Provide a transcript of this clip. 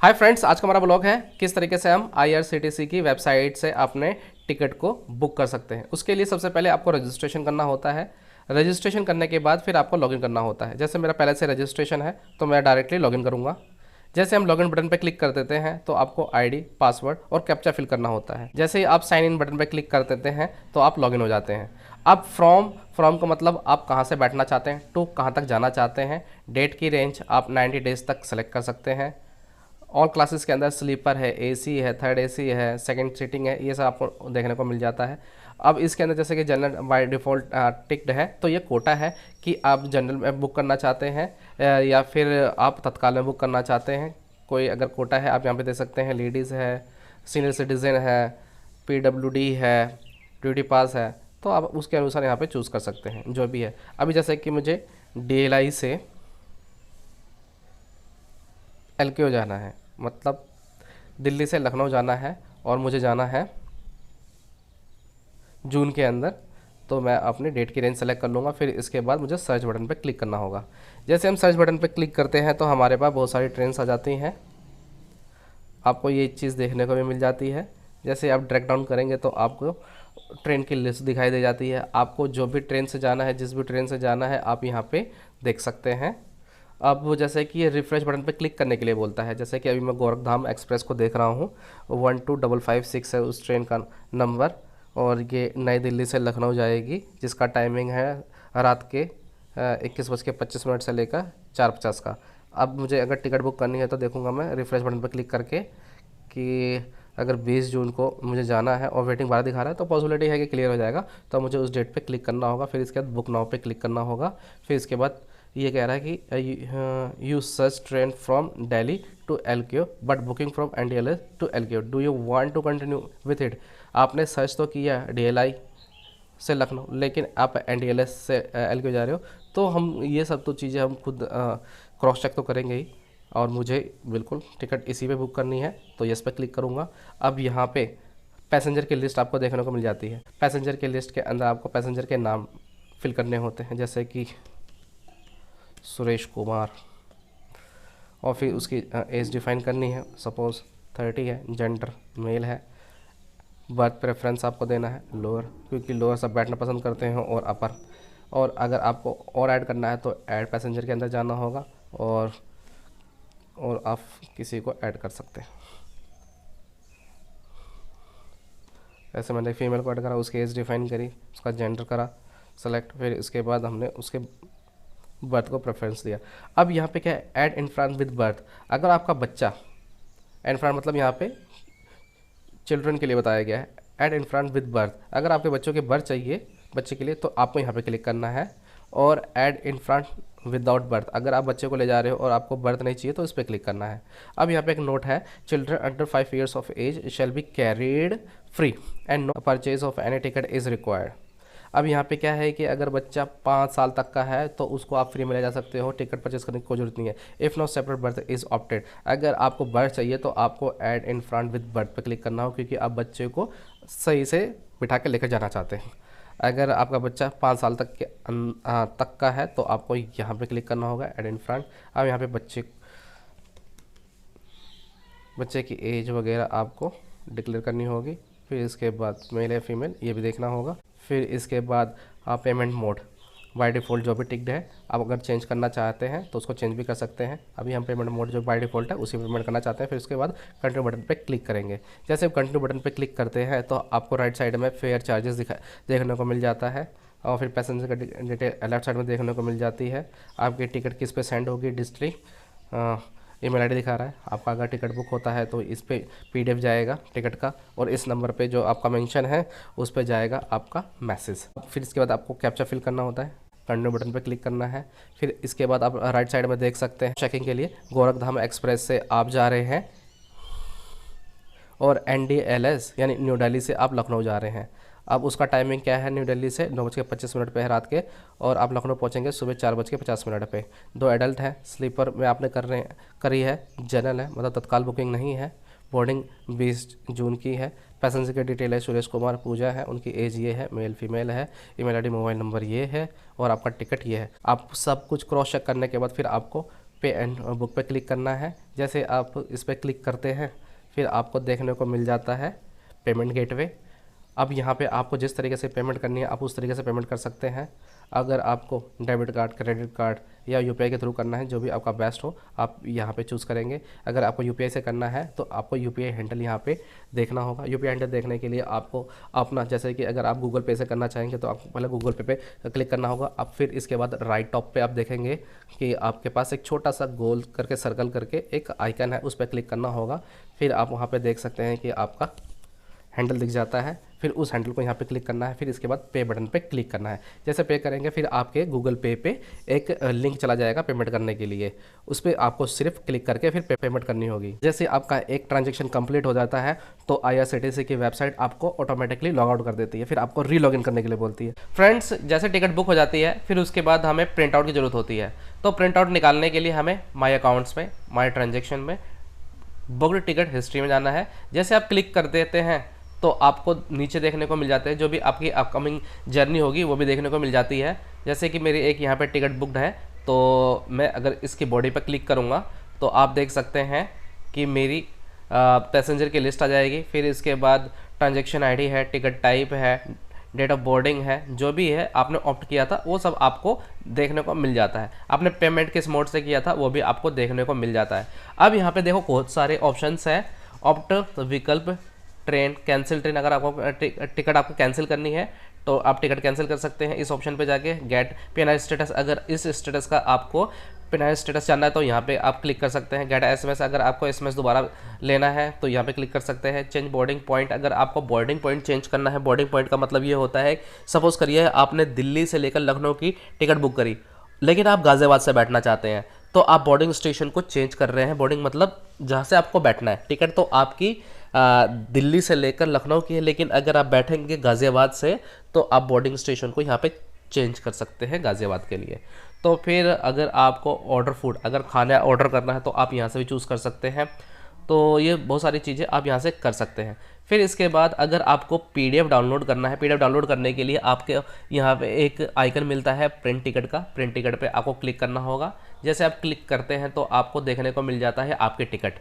Hi friends, आज का हमारा ब्लॉग है किस तरीके से हम IRCTC की वेबसाइट से अपने टिकट को बुक कर सकते हैं। उसके लिए सबसे पहले आपको रजिस्ट्रेशन करना होता है। रजिस्ट्रेशन करने के बाद फिर आपको लॉगिन करना होता है। जैसे मेरा पहले से रजिस्ट्रेशन है तो मैं डायरेक्टली लॉगिन करूँगा। जैसे हम लॉगिन बटन पर क्लिक कर देते हैं तो आपको ID, पासवर्ड और कैप्चा फिल करना होता है। जैसे ही आप साइन इन बटन पर क्लिक कर देते हैं तो आप लॉगिन हो जाते हैं। अब फ्रॉम का मतलब आप कहाँ से बैठना चाहते हैं, टू कहाँ तक जाना चाहते हैं। डेट की रेंज आप 90 डेज तक सेलेक्ट कर सकते हैं। ऑल क्लासेस के अंदर स्लीपर है, AC है, थर्ड AC है, सेकंड सीटिंग है, ये सब आपको देखने को मिल जाता है। अब इसके अंदर जैसे कि जनरल बाय डिफ़ॉल्ट टिकट है तो ये कोटा है कि आप जनरल में बुक करना चाहते हैं या फिर आप तत्काल में बुक करना चाहते हैं। कोई अगर कोटा है आप यहाँ पे दे सकते हैं, लेडीज़ है, सीनियर सिटीज़न है, PWD है, ड्यूटी पास है, तो आप उसके अनुसार यहाँ पे चूज़ कर सकते हैं जो भी है। अभी जैसे कि मुझे DLI से LKO जाना है, मतलब दिल्ली से लखनऊ जाना है और मुझे जाना है जून के अंदर। तो मैं अपनी डेट की रेंज सेलेक्ट कर लूँगा। फिर इसके बाद मुझे सर्च बटन पर क्लिक करना होगा। जैसे हम सर्च बटन पर क्लिक करते हैं तो हमारे पास बहुत सारी ट्रेन्स आ जाती हैं। आपको ये चीज़ देखने को भी मिल जाती है। जैसे आप ड्रैग डाउन करेंगे तो आपको ट्रेन की लिस्ट दिखाई दे जाती है। आपको जो भी ट्रेन से जाना है, जिस भी ट्रेन से जाना है, आप यहाँ पे देख सकते हैं। अब वो जैसे कि ये रिफ्रेश बटन पे क्लिक करने के लिए बोलता है। जैसे कि अभी मैं गोरखधाम एक्सप्रेस को देख रहा हूँ, 12556 है उस ट्रेन का नंबर, और ये नई दिल्ली से लखनऊ जाएगी, जिसका टाइमिंग है रात के 21:25 से लेकर 4:50 का। अब मुझे अगर टिकट बुक करनी है तो देखूंगा मैं रिफ्रेश बटन पर क्लिक करके कि अगर 20 जून को मुझे जाना है और वेटिंग 12 दिखा रहा है तो पॉसिबिलिटी है कि क्लियर हो जाएगा। तो मुझे उस डेट पे क्लिक करना होगा। फिर इसके बाद बुक नाउ पे क्लिक करना होगा। फिर इसके बाद ये कह रहा है कि you search train from Delhi to LKO but booking from NDLS to LKO, do you want to continue with it. आपने सर्च तो किया DLI से लखनऊ, लेकिन आप NDLS से LKO जा रहे हो, तो हम ये सब तो चीज़ें हम खुद क्रॉस चेक तो करेंगे ही। और मुझे बिल्कुल टिकट इसी पे बुक करनी है तो यस पे क्लिक करूँगा। अब यहाँ पे पैसेंजर की लिस्ट आपको देखने को मिल जाती है। पैसेंजर की लिस्ट के अंदर आपको पैसेंजर के नाम फिल करने होते हैं, जैसे कि सुरेश कुमार, और फिर उसकी एज डिफाइन करनी है। सपोज़ 30 है, जेंडर मेल है, बर्थ प्रेफरेंस आपको देना है लोअर, क्योंकि लोअर सब बैठना पसंद करते हैं, और अपर। और अगर आपको और ऐड करना है तो ऐड पैसेंजर के अंदर जाना होगा और आप किसी को ऐड कर सकते हैं। ऐसे मैंने फीमेल को ऐड करा, उसकी एज डिफाइन करी, उसका जेंडर करा सेलेक्ट, फिर इसके बाद हमने उसके बर्थ को प्रेफरेंस दिया। अब यहाँ पे क्या है, add infant with birth. अगर आपका बच्चा, इन फ्रंट मतलब यहाँ पे चिल्ड्रन के लिए बताया गया है, add infant with birth. अगर आपके बच्चों के बर्थ चाहिए बच्चे के लिए तो आपको यहाँ पे क्लिक करना है। और add in front without birth, अगर आप बच्चे को ले जा रहे हो और आपको बर्थ नहीं चाहिए तो इस पर क्लिक करना है। अब यहाँ पे एक नोट है, children under 5 years of age shall be carried free and no purchase of any ticket is required. अब यहाँ पे क्या है कि अगर बच्चा 5 साल तक का है तो उसको आप फ्री में ले जा सकते हो, टिकट परचेज करने की कोई जरूरत नहीं है। If no separate berth is opted, अगर आपको बर्थ चाहिए तो आपको add infant with berth पे क्लिक करना हो, क्योंकि आप बच्चे को सही से बिठा के लेकर जाना चाहते हैं। अगर आपका बच्चा 5 साल तक के तक का है तो आपको यहाँ पे क्लिक करना होगा, ऐड इन फ्रंट। अब यहाँ पे बच्चे की एज वगैरह आपको डिक्लेयर करनी होगी। फिर इसके बाद मेल है फीमेल ये भी देखना होगा। फिर इसके बाद आप पेमेंट मोड, बाय डिफ़ॉल्ट जो भी टिकट है, आप अगर चेंज करना चाहते हैं तो उसको चेंज भी कर सकते हैं। अभी हम पेमेंट मोड जो बाय डिफ़ॉल्ट है उसी पेमेंट करना चाहते हैं। फिर उसके बाद कंटिन्यू बटन पे क्लिक करेंगे। जैसे कंटिन्यू बटन पे क्लिक करते हैं तो आपको राइट साइड में फेयर चार्जेस देखने को मिल जाता है, और फिर पैसेंजर का डिटेल लेफ्ट साइड में देखने को मिल जाती है। आपकी टिकट किस पे सेंड होगी, डिस्ट्रिक्ट, ईमेल ID दिखा रहा है। आपका अगर टिकट बुक होता है तो इस पे PDF जाएगा टिकट का, और इस नंबर पे जो आपका मेंशन है उस पे जाएगा आपका मैसेज। फिर इसके बाद आपको कैप्चा फिल करना होता है, कंटिन्यू बटन पे क्लिक करना है। फिर इसके बाद आप राइट साइड में देख सकते हैं चेकिंग के लिए गोरखधाम एक्सप्रेस से आप जा रहे हैं और NDLS यानी न्यू दिल्ली से आप लखनऊ जा रहे हैं। अब उसका टाइमिंग क्या है, न्यू दिल्ली से 9:25 पे है रात के, और आप लखनऊ पहुंचेंगे सुबह 4:50 पे। 2 एडल्ट हैं, स्लीपर में आपने करी है, जनरल है मतलब तत्काल बुकिंग नहीं है। बोर्डिंग 20 जून की है। पैसेंजर की डिटेल है सुरेश कुमार, पूजा है, उनकी एज ये है, मेल फीमेल है, ईमेल ID मोबाइल नंबर ये है, और आपका टिकट ये है। आप सब कुछ क्रॉस चेक करने के बाद फिर आपको पे एंड बुक पे क्लिक करना है। जैसे आप इस पर क्लिक करते हैं फिर आपको देखने को मिल जाता है पेमेंट गेटवे। अब यहाँ पे आपको जिस तरीके से पेमेंट करनी है आप उस तरीके से पेमेंट कर सकते हैं। अगर आपको डेबिट कार्ड, क्रेडिट कार्ड या यूपीआई के थ्रू करना है, जो भी आपका बेस्ट हो आप यहाँ पे चूज़ करेंगे। अगर आपको यूपीआई से करना है तो आपको यूपीआई हैंडल यहाँ पे देखना होगा। यूपीआई हैंडल देखने के लिए आपको अपना, जैसे कि अगर आप गूगल पे से करना चाहेंगे तो आपको पहले गूगल पे क्लिक करना होगा। अब फिर इसके बाद राइट टॉप पे आप देखेंगे कि आपके पास एक छोटा सा गोल करके सर्कल करके एक आइकन है, उस पर क्लिक करना होगा। फिर आप वहाँ पर देख सकते हैं कि आपका हैंडल दिख जाता है। फिर उस हैंडल को यहाँ पे क्लिक करना है, फिर इसके बाद पे बटन पे क्लिक करना है। जैसे पे करेंगे फिर आपके गूगल पे पे एक लिंक चला जाएगा पेमेंट करने के लिए, उस पर आपको सिर्फ क्लिक करके फिर पेमेंट करनी होगी। जैसे आपका एक ट्रांजेक्शन कंप्लीट हो जाता है तो IRCTC की वेबसाइट आपको ऑटोमेटिकली लॉग आउट कर देती है, फिर आपको री लॉगिन करने के लिए बोलती है। फ्रेंड्स, जैसे टिकट बुक हो जाती है फिर उसके बाद हमें प्रिंट आउट की ज़रूरत होती है। तो प्रिंट आउट निकालने के लिए हमें माई अकाउंट्स में, माई ट्रांजेक्शन में, बुक्ड टिकट हिस्ट्री में जाना है। जैसे आप क्लिक कर देते हैं तो आपको नीचे देखने को मिल जाते हैं जो भी आपकी अपकमिंग जर्नी होगी वो भी देखने को मिल जाती है। जैसे कि मेरी एक यहाँ पे टिकट बुकड है तो मैं अगर इसकी बॉडी पर क्लिक करूँगा तो आप देख सकते हैं कि मेरी पैसेंजर की लिस्ट आ जाएगी। फिर इसके बाद ट्रांजैक्शन आईडी है, टिकट टाइप है, डेट ऑफ बोर्डिंग है, जो भी है आपने ऑप्ट किया था वो सब आपको देखने को मिल जाता है। आपने पेमेंट किस मोड से किया था वो भी आपको देखने को मिल जाता है। अब यहाँ पे देखो बहुत सारे ऑप्शंस हैं। ऑप्ट विकल्प, ट्रेन, कैंसिल ट्रेन, अगर आपको टिकट आपको कैंसिल करनी है तो आप टिकट कैंसिल कर सकते हैं इस ऑप्शन पे जाके। गेट पेनाल्टी स्टेटस, अगर इस स्टेटस का आपको पेनाल्टी स्टेटस जानना है तो यहाँ पे आप क्लिक कर सकते हैं। गेट SMS, अगर आपको SMS दोबारा लेना है तो यहाँ पे क्लिक कर सकते हैं। चेंज बोर्डिंग पॉइंट, अगर आपको बोर्डिंग पॉइंट चेंज करना है। बोर्डिंग पॉइंट का मतलब ये होता है, सपोज करिए आपने दिल्ली से लेकर लखनऊ की टिकट बुक करी लेकिन आप गाज़ियाबाद से बैठना चाहते हैं तो आप बोर्डिंग स्टेशन को चेंज कर रहे हैं। बोर्डिंग मतलब जहाँ से आपको बैठना है। टिकट तो आपकी दिल्ली से लेकर लखनऊ की है, लेकिन अगर आप बैठेंगे गाज़ियाबाद से तो आप बोर्डिंग स्टेशन को यहाँ पे चेंज कर सकते हैं गाज़ियाबाद के लिए। तो फिर अगर आपको ऑर्डर फूड, अगर खाना ऑर्डर करना है तो आप यहाँ से भी चूज़ कर सकते हैं। तो ये बहुत सारी चीज़ें आप यहाँ से कर सकते हैं। फिर इसके बाद अगर आपको PDF डाउनलोड करना है, PDF डाउनलोड करने के लिए आपके यहाँ पे एक आइकन मिलता है प्रिंट टिकट का। प्रिंट टिकट पे आपको क्लिक करना होगा। जैसे आप क्लिक करते हैं तो आपको देखने को मिल जाता है आपके टिकट।